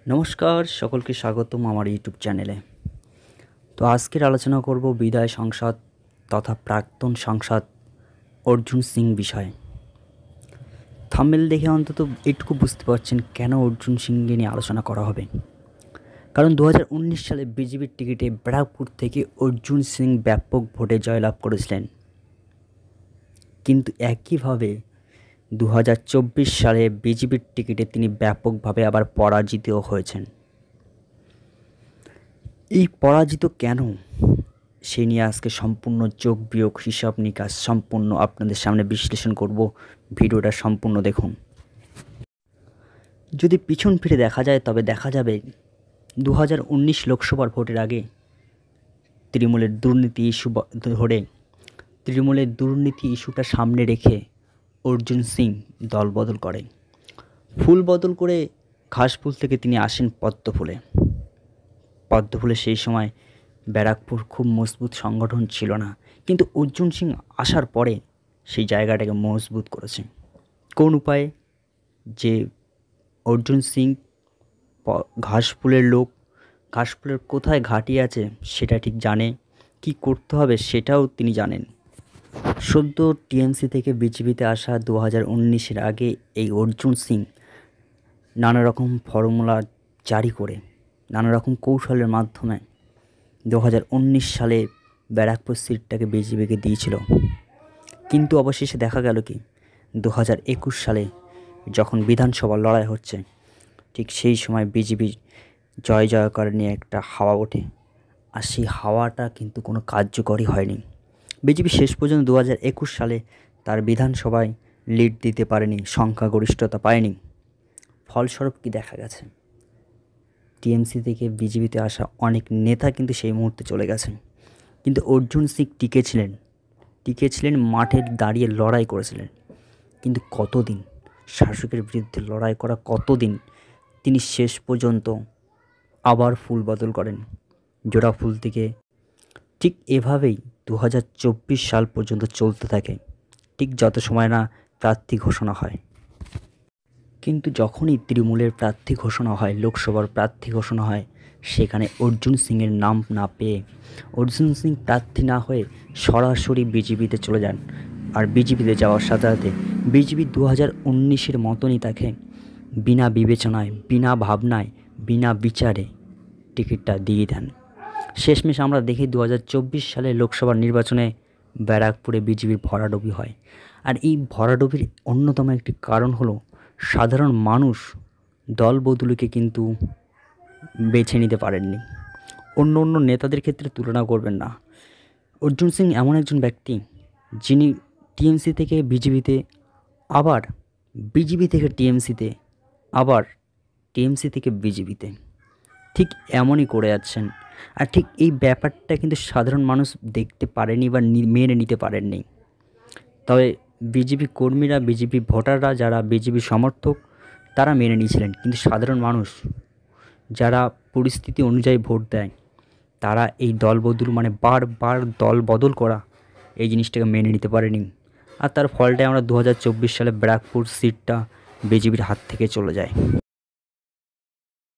নমস্কার, সকলকে স্বাগতম আমার ইউটিউব চ্যানেলে। তো আজকের আলোচনা করব বিদায় সাংসদ তথা প্রাক্তন সাংসদ অর্জুন সিং বিষয়ে। থাম্বনেল দেখে অন্তত এটুকু বুঝতে পারছেন কেন অর্জুন সিংকে নিয়ে আলোচনা করা হবে। কারণ 2019 সালে বিজেপির টিকিটে ব্যারাকপুর থেকে অর্জুন সিং ব্যাপক ভোটে জয়লাভ করেছিলেন, কিন্তু একইভাবে 2024 সালে বিজেপির টিকিটে তিনি ব্যাপকভাবে আবার পরাজিত হয়েছেন। এই পরাজিত কেন, সে নিয়ে আজকে সম্পূর্ণ যোগ বিয়োগ হিসাব নিকাশ সম্পূর্ণ আপনাদের সামনে বিশ্লেষণ করব। ভিডিওটা সম্পূর্ণ দেখুন। যদি পিছন ফিরে দেখা যায় তবে দেখা যাবে 2019 লোকসভার ভোটের আগে তৃণমূলের দুর্নীতি ইস্যু ধরে তৃণমূলের দুর্নীতি ইস্যুটা সামনে রেখে অর্জুন সিং দল বদল করে, ফুল বদল করে ঘাসফুল থেকে তিনি আসেন পদ্মফুলে। পদ্মফুলে সেই সময় ব্যারাকপুর খুব মজবুত সংগঠন ছিল না, কিন্তু অর্জুন সিং আসার পরে সেই জায়গাটাকে মজবুত করেছে। কোন উপায়ে? যে অর্জুন সিং ঘাসফুলের লোক, ঘাসফুলের কোথায় ঘাঁটি আছে সেটা ঠিক জানে, কি করতে হবে সেটাও তিনি জানেন। সদ্য টিএমসি থেকে বিজেপিতে আসা 2019-এর আগে এই অর্জুন সিং নানা রকম ফর্মুলা জারি করে নানা রকম কৌশলের মাধ্যমে 2019 সালে ব্যারাকপুর সিটটাকে বিজেপিকে দিয়েছিল। কিন্তু অবশেষে দেখা গেল কি 2021 সালে যখন বিধানসভা লড়াই হচ্ছে, ঠিক সেই সময় বিজেপি জয় জয়কার নিয়ে একটা হাওয়া ওঠে, আর সেই হাওয়াটা কিন্তু কোনো কার্যকরী হয়নি। বিজেপি শেষ পর্যন্ত 2021 সালে তার বিধানসভায় লিড দিতে পারেনি, সংখ্যাগরিষ্ঠতা পায়নি। ফলস্বরূপ কি দেখা গেছে, টিএমসি থেকে বিজেপিতে আসা অনেক নেতা কিন্তু সেই মুহূর্তে চলে গেছেন, কিন্তু অর্জুন সিং টিকেছিলেন, মাঠে দাঁড়িয়ে লড়াই করেছিলেন। কিন্তু কতদিন শাসকের বিরুদ্ধে লড়াই করা, কতদিন তিনি শেষ পর্যন্ত আবার ফুল বদল করেন জোড়া ফুল থেকে। ঠিক এভাবেই 2024 সাল পর্যন্ত চলতে থাকে, ঠিক যত সময় না প্রার্থী ঘোষণা হয়। কিন্তু যখনই তৃণমূলের প্রার্থী ঘোষণা হয়, লোকসভার প্রার্থী ঘোষণা হয়, সেখানে অর্জুন সিংয়ের নাম না পেয়ে অর্জুন সিং প্রার্থী না হয়ে সরাসরি বিজেপিতে চলে যান। আর বিজেপিতে যাওয়ার সাথে সাথে বিজেপি 2019-এর মতনই তাকে বিনা বিবেচনায়, বিনা ভাবনায়, বিনা বিচারে টিকিটটা দিয়ে দেন। শেষমেশ আমরা দেখি 2024 সালে লোকসভা নির্বাচনে ব্যারাকপুরে বিজেপির ভরাডুবি হয়। আর এই ভরাডুবির অন্যতম একটি কারণ হলো সাধারণ মানুষ দল বদলুকে কিন্তু বেছে নিতে পারেননি। অন্য নেতাদের ক্ষেত্রে তুলনা করবেন না। অর্জুন সিং এমন একজন ব্যক্তি যিনি টিএমসি থেকে বিজেপিতে, আবার বিজেপি থেকে টিএমসিতে, আবার টিএমসি থেকে বিজেপিতে, ঠিক এমনই করে যাচ্ছেন। আর ঠিক এই ব্যাপারটা কিন্তু সাধারণ মানুষ দেখতে পারেনি বা মেনে নিতে পারেননি। তবে বিজেপি কর্মীরা, বিজেপি ভোটাররা, যারা বিজেপি সমর্থক, তারা মেনে নিয়েছিলেন। কিন্তু সাধারণ মানুষ যারা পরিস্থিতি অনুযায়ী ভোট দেয়, তারা এই দল বদল মানে বারবার দল বদল করা এই জিনিসটাকে মেনে নিতে পারেনি। আর তার ফলটাই আমরা 2024 সালে ব্যারাকপুর সিটটা বিজেপির হাত থেকে চলে যায়।